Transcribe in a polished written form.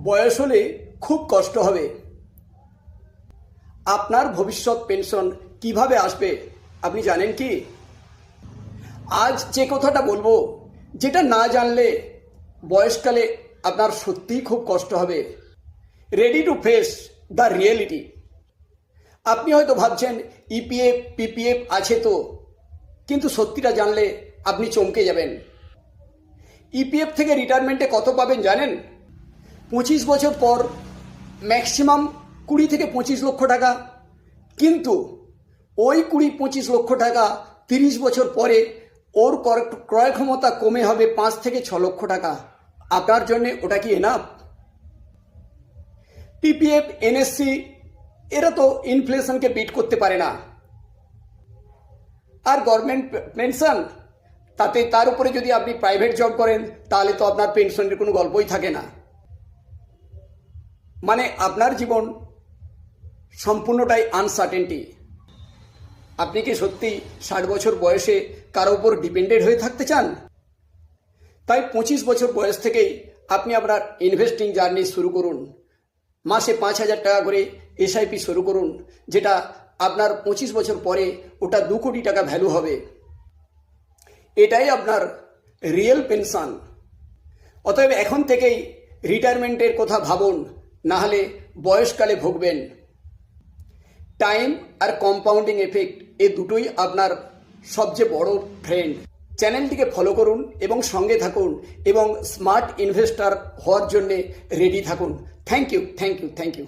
বয়স হলে খুব কষ্ট হবে। আপনার ভবিষ্যৎ পেনশন কিভাবে আসবে আপনি জানেন কি? আজ যে কথাটা বলবো, যেটা না জানলে বয়সকালে আপনার সত্যিই খুব কষ্ট হবে। Ready to face the reality. আপনি হয়তো ভাবছেন ইপিএফ পিপিএফ আছে তো, কিন্তু সত্যিটা জানলে আপনি চমকে যাবেন। ইপিএফ থেকে রিটায়ারমেন্টে কত পাবেন জানেন? 25 বছর পর ম্যাক্সিমাম 20 থেকে 25 লক্ষ টাকা। কিন্তু ওই 20-25 লক্ষ টাকা 30 বছর পরে ওর ক্রয় ক্ষমতা কমে হবে 5 থেকে 6 লক্ষ টাকা। আপনার জন্য ওটা কি এনাফ? পিপিএফ এনএসসি এরা তো ইনফ্লেশনকে বিট করতে পারে না। আর গভর্নমেন্ট পেনশন, তাতে তার উপরে যদি আপনি প্রাইভেট জব করেন তাহলে তো আপনার পেনশনের কোনো গল্পই থাকে না। মানে আপনার জীবন সম্পূর্ণটাই আনসার্টেনটি। আপনি কি সত্যি 60 বছর বয়সে কারো উপর ডিপেন্ডেন্ট হয়ে থাকতে চান? তাই 25 বছর বয়স থেকেই আপনি আপনার ইনভেস্টিং জার্নি শুরু করুন। মাসে 5,000 টাকা করে এসআইপি শুরু করুন, যেটা আপনার 25 বছর পরে ওটা 2 কোটি টাকা ভ্যালু হবে। এটাই আপনার রিয়েল পেনশন। অতএব এখন থেকেই রিটায়ারমেন্টের কথা ভাবুন, না হলে বয়সকালে ভুগবেন। টাইম আর কম্পাউন্ডিং এফেক্ট এই দুটোই আপনার সবচেয়ে বড় ফ্রেন্ড। চ্যানেলটিকে ফলো করুন এবং সঙ্গে থাকুন এবং স্মার্ট ইনভেস্টর হওয়ার জন্যে রেডি থাকুন। Thank you.